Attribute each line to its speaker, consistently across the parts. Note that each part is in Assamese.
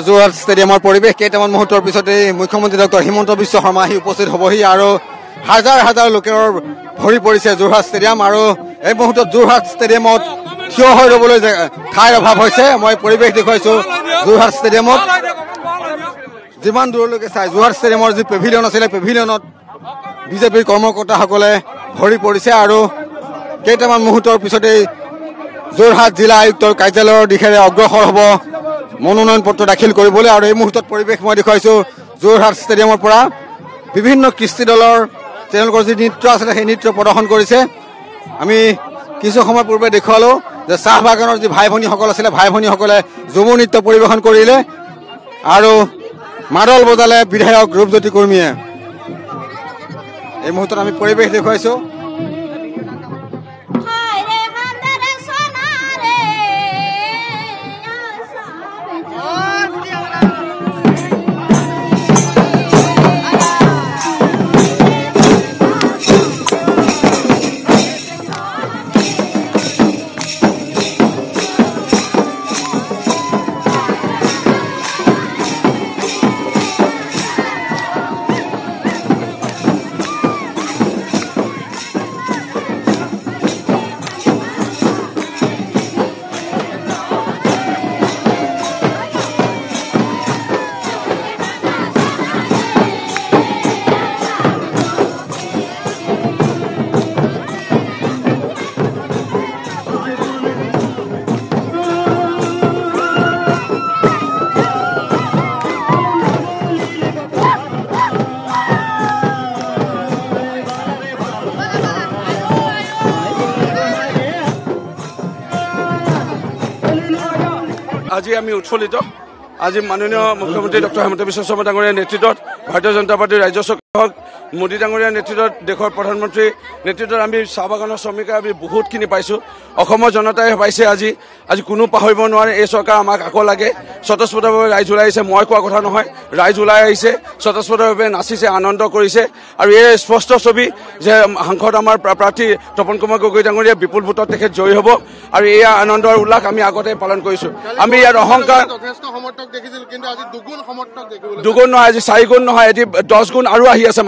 Speaker 1: যোৰহাট ষ্টেডিয়ামৰ পৰিৱেশ কেইটামান মুহূৰ্তৰ পিছতে মুখ্যমন্ত্ৰী ডক্টৰ হিমন্ত বিশ্ব শৰ্মা আহি উপস্থিত হবহি আৰু হাজাৰ হাজাৰ লোকৰ ভৰি পৰিছে যোৰহাট ষ্টেডিয়াম আৰু এই মুহূৰ্তত যোৰহাট ষ্টেডিয়ামত থিয় হৈ ৰবলৈ ঠাইৰ অভাৱ হৈছে। মই পৰিৱেশ দেখুৱাইছো যোৰহাট ষ্টেডিয়ামত যিমান দূৰলৈকে চাই যোৰহাট ষ্টেডিয়ামৰ যি পেভিলিয়ন আছিলে পেভিলিয়নত বিজেপিৰ কৰ্মকৰ্তাসকলে ভৰি পৰিছে আৰু কেইটামান মুহূৰ্তৰ পিছতেই যোৰহাট জিলা আয়ুক্তৰ কাৰ্যালয়ৰ দিশেৰে অগ্ৰসৰ হ'ব মনোনয়ন পত্ৰ দাখিল কৰিবলৈ। আৰু এই মুহূৰ্তত পৰিৱেশ মই দেখুৱাইছো যোৰহাট ষ্টেডিয়ামৰ পৰা বিভিন্ন কৃষ্টি দলৰ তেওঁলোকৰ যি নৃত্য আছিলে সেই নৃত্য প্ৰদৰ্শন কৰিছে। আমি কিছু সময় পূৰ্বে দেখুৱালো যে চাহ বাগানৰ যি ভাই ভনীসকল আছিলে ভাই ভনীসকলে ঝুমুৰ নৃত্য পৰিৱেশন কৰিলে আৰু মাদল বজালে বিধায়ক ৰূপজ্যোতি কুৰ্মীয়ে। এই মুহূৰ্তত আমি পৰিৱেশ দেখুৱাইছো।
Speaker 2: আজি আমি উৎফুল্লিত আজি মাননীয় মুখ্যমন্ত্ৰী ডক্টৰ হিমন্ত বিশ্ব শৰ্মা ডাঙৰীয়াৰ নেতৃত্বত ভাৰতীয় জনতা পাৰ্টীৰ ৰাজ্য চৰকাৰ মোদী ডাঙৰীয়াৰ নেতৃত্বত দেশৰ প্ৰধানমন্ত্ৰীৰ নেতৃত্বত আমি চাহ বাগানৰ শ্ৰমিকে আমি বহুতখিনি পাইছোঁ অসমৰ জনতাই পাইছে আজি কোনো পাহৰিব নোৱাৰে এই চৰকাৰ আমাক আকৌ লাগে স্বতঃস্ফূৰ্তভাৱে ৰাইজ ওলাই আহিছে মই কোৱা কথা নহয় ৰাইজ ওলাই আহিছে স্বতঃস্ফূৰ্তভাৱে নাচিছে আনন্দ কৰিছে আৰু এই স্পষ্ট ছবি যে সাংসদ আমাৰ প্ৰাৰ্থী তপন কুমাৰ গগৈ ডাঙৰীয়া বিপুল ভোটত তেখেত জয়ী হ'ব আৰু এয়া আনন্দৰ উল্লাস আমি আগতে পালন কৰিছোঁ আমি ইয়াত অহংকাৰ দুগুণ নহয় আজি 4 গুণ নহয় এটি 10 গুণ আৰু আহি আছে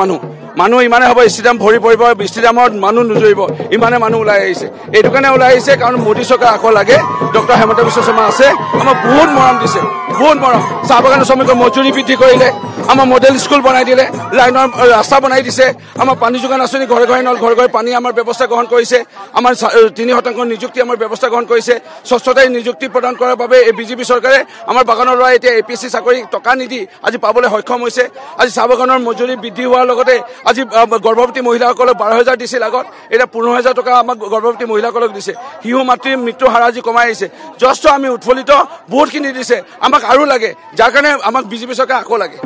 Speaker 2: মানুহ ইমানে হ'ব ষ্টেডিয়াম ভৰি পৰিব ষ্টেডিয়ামত মানুহ নুজুৰিব ইমানে মানুহ ওলাই আহিছে এইটো কাৰণে ওলাই আহিছে কাৰণ মোদী চৰকাৰ আকৌ লাগে ডক্টৰ হিমন্ত বিশ্ব শৰ্মা আছে আমাক বহুত মৰম দিছে বহুত মৰম চাহ বাগানৰ শ্ৰমিকৰ মজুৰি বৃদ্ধি কৰিলে আমাৰ মডেল স্কুল বনাই দিলে লাইনৰ ৰাস্তা বনাই দিছে আমাৰ পানী যোগান আঁচনি ঘৰে ঘৰে নল ঘৰে ঘৰে পানী আমাৰ ব্যৱস্থা গ্ৰহণ কৰিছে আমাৰ 3% নিযুক্তি আমাৰ ব্যৱস্থা গ্ৰহণ কৰিছে স্বচ্ছতাই নিযুক্তি প্ৰদান কৰাৰ বাবে এই বিজেপি চৰকাৰে আমাৰ বাগানৰ ল'ৰাই এতিয়া APSC চাকৰি টকা নিদি আজি পাবলৈ সক্ষম হৈছে আজি চাহ বাগানৰ মজুৰি বৃদ্ধি হোৱাৰ লগতে আজি গৰ্ভৱতী মহিলাসকলক 12,000 দিছিল আগত এতিয়া 15,000 টকা আমাক গৰ্ভৱতী মহিলাসকলক দিছে শিশু মাতৃৰ মৃত্যুৰ হাৰ আজি কমাই আহিছে যথেষ্ট আমি উৎফুল্লিত বহুতখিনি দিছে আমাক আৰু লাগে যাৰ কাৰণে আমাক বিজেপি চৰকাৰ আকৌ লাগে